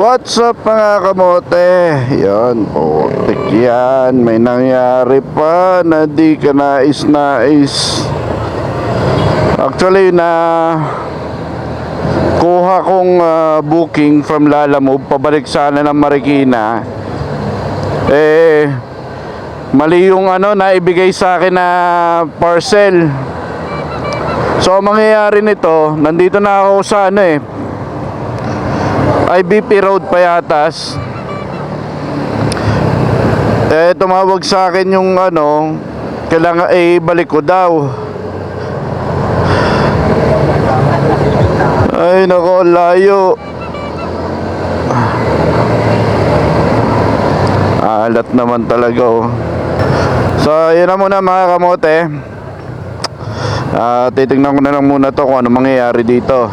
What's up mga kamote? Yan, putik yan. May nangyari pa na di ka nais. Actually kuha kong booking from Lalamove pabalik sana ng Marikina. Mali yung naibigay sa akin na parcel. So mangyayari nito, nandito na ako sa IBP Road Payatas. Tumawag sa akin yung kailangan balik ko daw. Ay nako, layo. Alat naman talaga oh. So yun na muna mga kamote. Titignan ko na lang muna to kung ano mangyayari dito.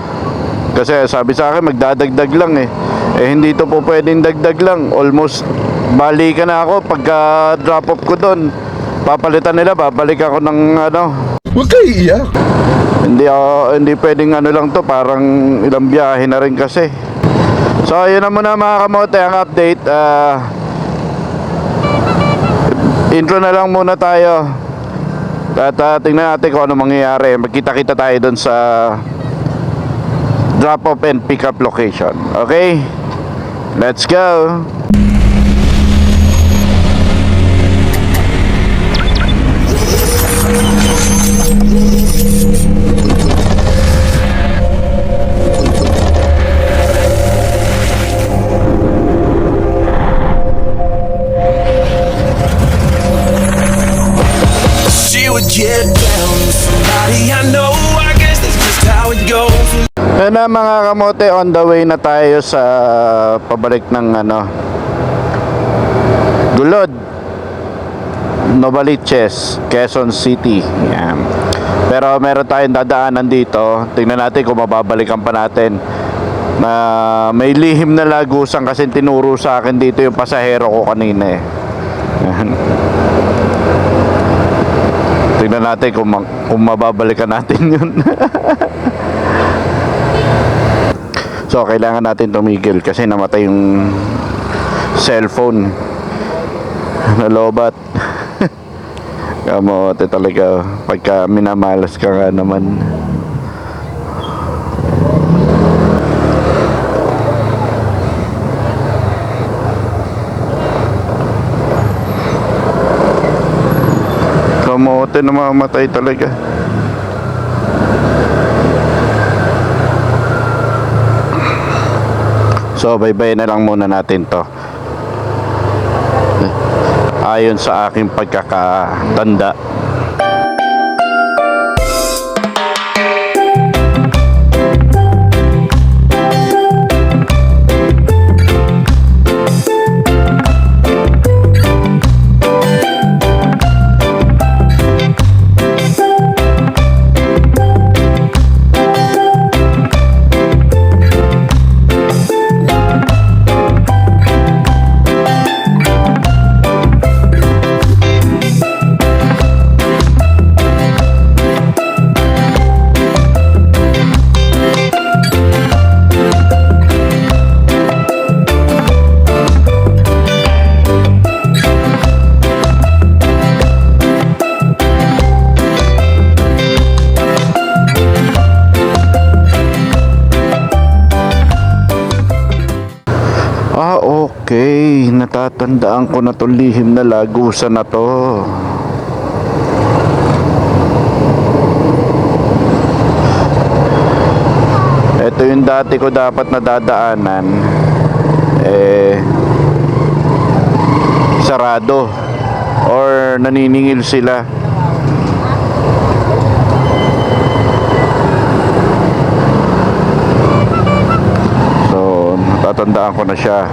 Kasi sabi sa akin magdadagdag lang hindi to po pwedeng dagdag lang. Almost balikan na ako pagka drop off ko doon. Papalitan nila, babalik ako ng Huwag kayo iiyak. Hindi pwedeng lang to, parang ilang biyahe na rin kasi. So yun na muna mga kamote ang update. Intro na lang muna tayo. At tingnan natin kung ano mangyayari. Magkita-kita tayo doon sa drop off and pick up location. Okay? Let's go. She would get down with somebody I know. I guess that's just how it goes. Yan na mga kamote, on the way na tayo sa pabalik ng Gulod, Novaliches, Quezon City. Yan. Pero meron tayong dadaanan dito. Tingnan natin kung mababalikan pa natin. May lihim na lagusan kasi tinuro sa akin dito yung pasahero ko kanina Yan. Tingnan natin kung mababalikan natin yun. So kailangan natin tumigil kasi namatay yung cellphone. Nalobat. Kamote talaga pagka minamalas ka nga naman. Kamote na mamatay talaga. So bye-bye na lang muna natin to. Ayon sa aking pagkakatanda. Okay, natatandaan ko na itong lihim na lagusan na to. Ito yung dati ko dapat nadadaanan. Sarado or naniningil sila. Tatandaan ko na siya.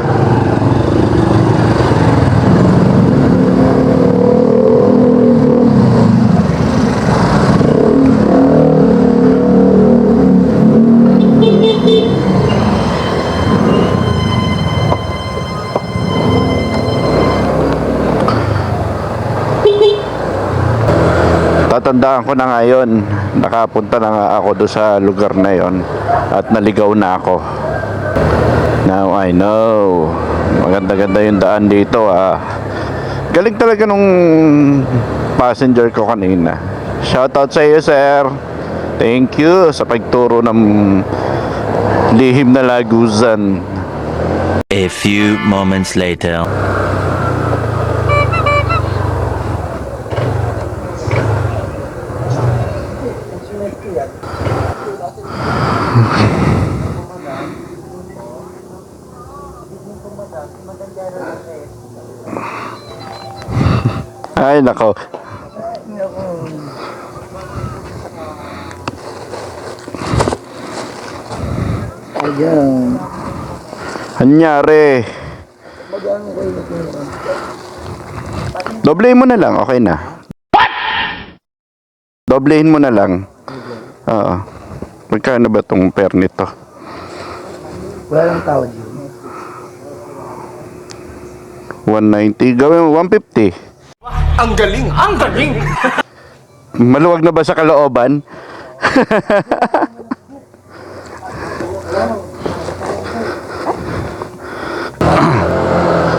Tatandaan ko na ngayon. Nakapunta na nga ako doon sa lugar na yon at naligaw na ako. Now I know. Maganda-ganda yung daan dito ah. Galing talaga nung passenger ko kanina. Shoutout sa iyo, sir. Thank you sa pagturo ng lihim na Lagusan. A few moments later. Ay, nako. Ayan. Anyari. Doblehin mo na lang, okay na. Doblehin mo na lang. Oo. Magkano ba tong pair nito? Walang tawad yun. 190. Gawin mo 150. Ang galing! Ang galing! Maluwag na ba sa kalooban?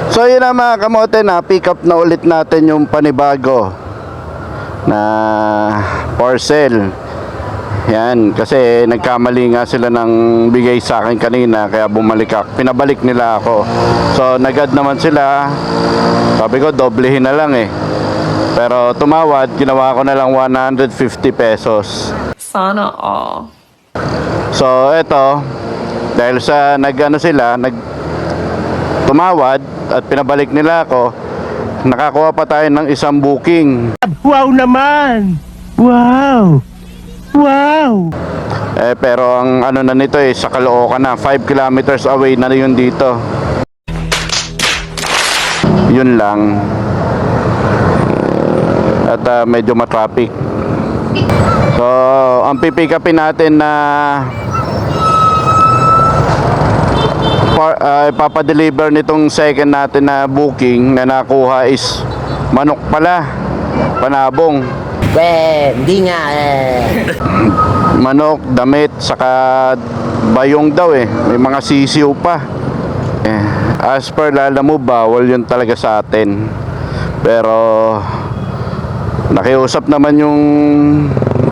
So yun na mga kamote, na pick up na ulit natin yung panibago na parcel. Yan, kasi nagkamali nga sila ng bigay sa akin kanina, kaya pinabalik nila ako. So nagad naman sila. Sabi ko doblehin na lang eh. Pero tumawad, ginawa ko na lang 150 pesos. Sana all. So eto, dahil sa tumawad at pinabalik nila ako, nakakuha pa tayo ng isang booking. Wow naman! Wow! Wow! Pero ang ano na nito sa Caloocan na, 5 kilometers away na yun dito. Yun lang. At medyo matraffic. So, ang pipick upin natin na ipapadeliver nitong second natin na booking na nakuha is manok pala, panabong. Hindi nga Manok, damit, saka bayong daw may mga sisiw pa. As per Lala mo, bawal yun talaga sa atin. Pero nakiusap naman yung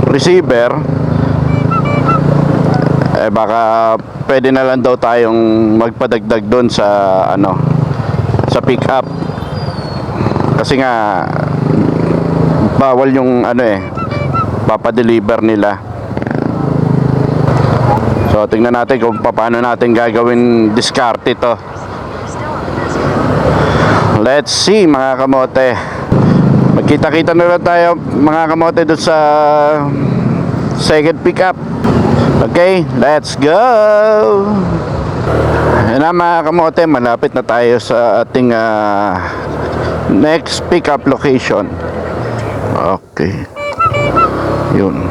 receiver, baka pwede na lang daw tayong magpadagdag doon sa sa pick up, kasi nga bawal yung papadeliver nila. So tingnan natin kung paano natin gagawin diskarte to. Let's see mga kamote. Magkita-kita na lang tayo mga kamote doon sa second pick up. Okay, let's go. Yan na mga kamote, malapit na tayo sa ating next pick up location. Okay. Yun.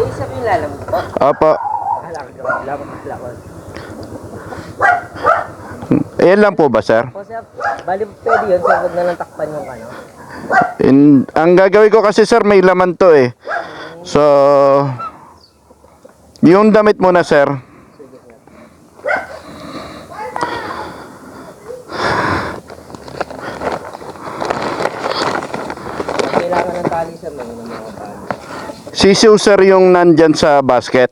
Isa yung lalam po. Opo. Lakot. Ayan lang po ba, sir? O sir, bali pwede yun, sir, huwag na lang takpan yung Ang gagawin ko kasi, sir, may laman to So, yung damit muna, sir. Kailangan ng tali sir, may mga tali. Sisiw, sir, yung nandyan sa basket.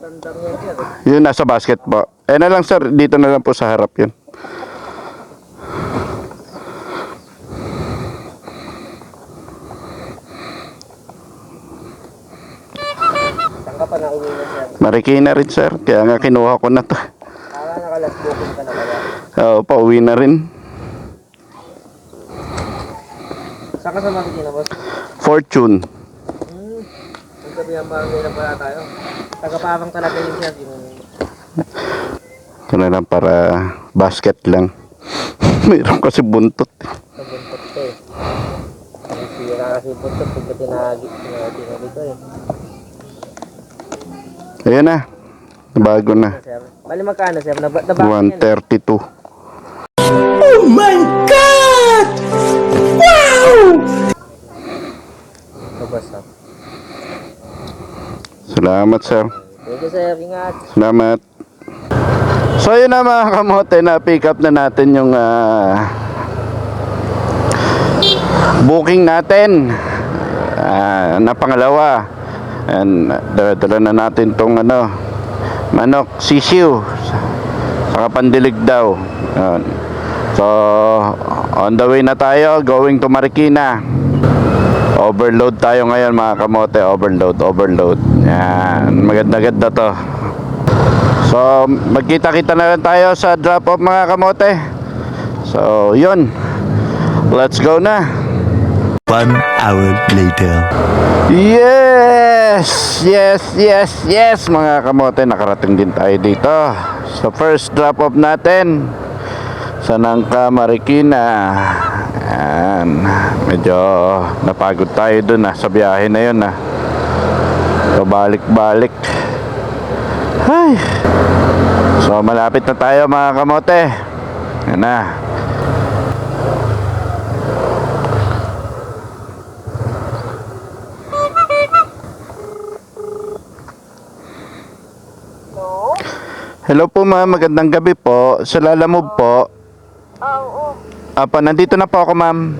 Tandang yan sir. Yun, nasa basket po. Na lang, sir, dito na lang po sa harap yun. Saan ka pa nauwi na sir? Marikina rin, sir. Kaya nga kinuha ko na to. Nakalas booking ka na kaya. Oo, pauwi na rin. Saan ka sa Marikina boss? Fortune. Ang sabi ang bagay na pala tayo. Tagapapang talaga yun sir. Ito na lang para basket lang. Mayroon kasi buntot. Nabuntot ka eh. Ang sira kasi buntot pagka tinabi ko Ayan na. Bago na. Sir. Bali magkano sir? Nabaki yan. 132. Oh my God! Wow! Nabasa. So Salamat, sir. Thank you, sir. Ingat. Salamat. So yun na mga kamote, na pick up na natin yung booking natin na pangalawa. And dala na natin tong manok, sisiw, saka pandilig daw. Yun. So on the way na tayo, going to Marikina. Overload tayo ngayon mga kamote, overload. Yan, maganda-ganda to. So magkita-kita na lang tayo sa drop off mga kamote. So yun, let's go na. 1 hour later. Yes mga kamote, nakarating din tayo dito sa first drop off natin sa Nangka, Marikina. Yan, medyo napagod tayo dun sa biyahe na yun pabalik-balik. Ay. So malapit na tayo mga kamote. Yan na. Hello po ma'am, magandang gabi po. Sa Lalamove po. Oo. Apa, nandito na po ako ma'am.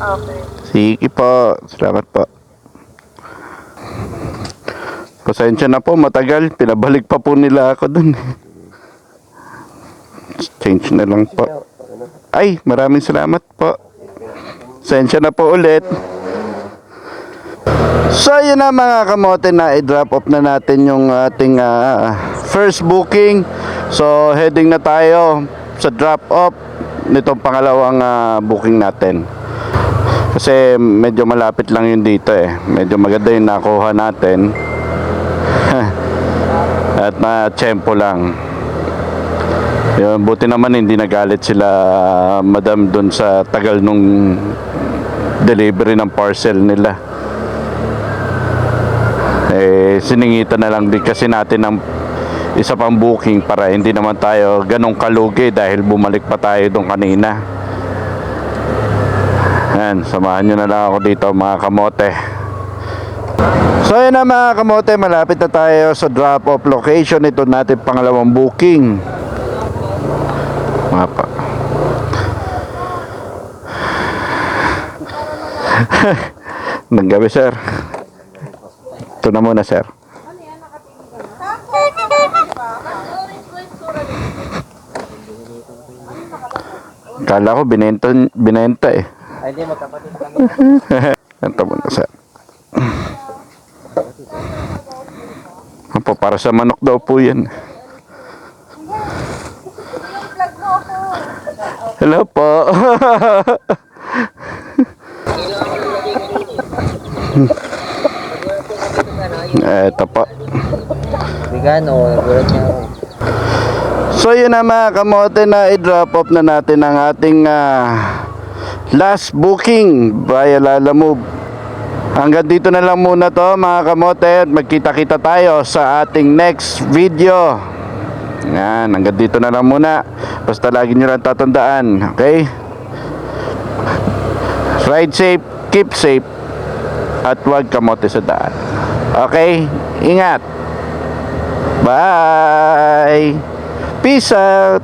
Okay. Sige po, salamat po. Pasensya na po, matagal. Pinabalik pa po nila ako dun. Change na lang po. Ay, maraming salamat po. Pasensya na po ulit. So yun na mga kamote, na i-drop off na natin yung ating first booking. So heading na tayo sa drop off nitong pangalawang booking natin. Kasi medyo malapit lang yun dito Medyo maganda yung nakuha natin. At na-tempo lang. Yun, buti naman hindi nagalit sila madam dun sa tagal nung delivery ng parcel nila. Siningitan na lang din kasi natin ng isa pang booking para hindi naman tayo ganong kalugi dahil bumalik pa tayo doon kanina. Yan, samahan nyo na lang ako dito mga kamote. So yun na mga kamote, malapit na tayo sa drop off location. Ito natin pangalawang booking. Mapa. Nanggabi sir. Ito na muna sir. Kala ko binenta Ay, hindi, magkapatid kami. Ito muna sir. Opo, para sa manok daw po yan. Hello po. Eto po. Bigano, nagulat niya ako. So yun na mga kamote, na i-drop off na natin ang ating last booking via Lalamove. Hanggang dito na lang muna to mga kamote, at magkita-kita tayo sa ating next video. Yan, hanggang dito na lang muna. Basta lagi nyo lang tatandaan, okay? Ride safe, keep safe, at huwag kamote sa daan. Okay? Ingat. Bye. Peace out.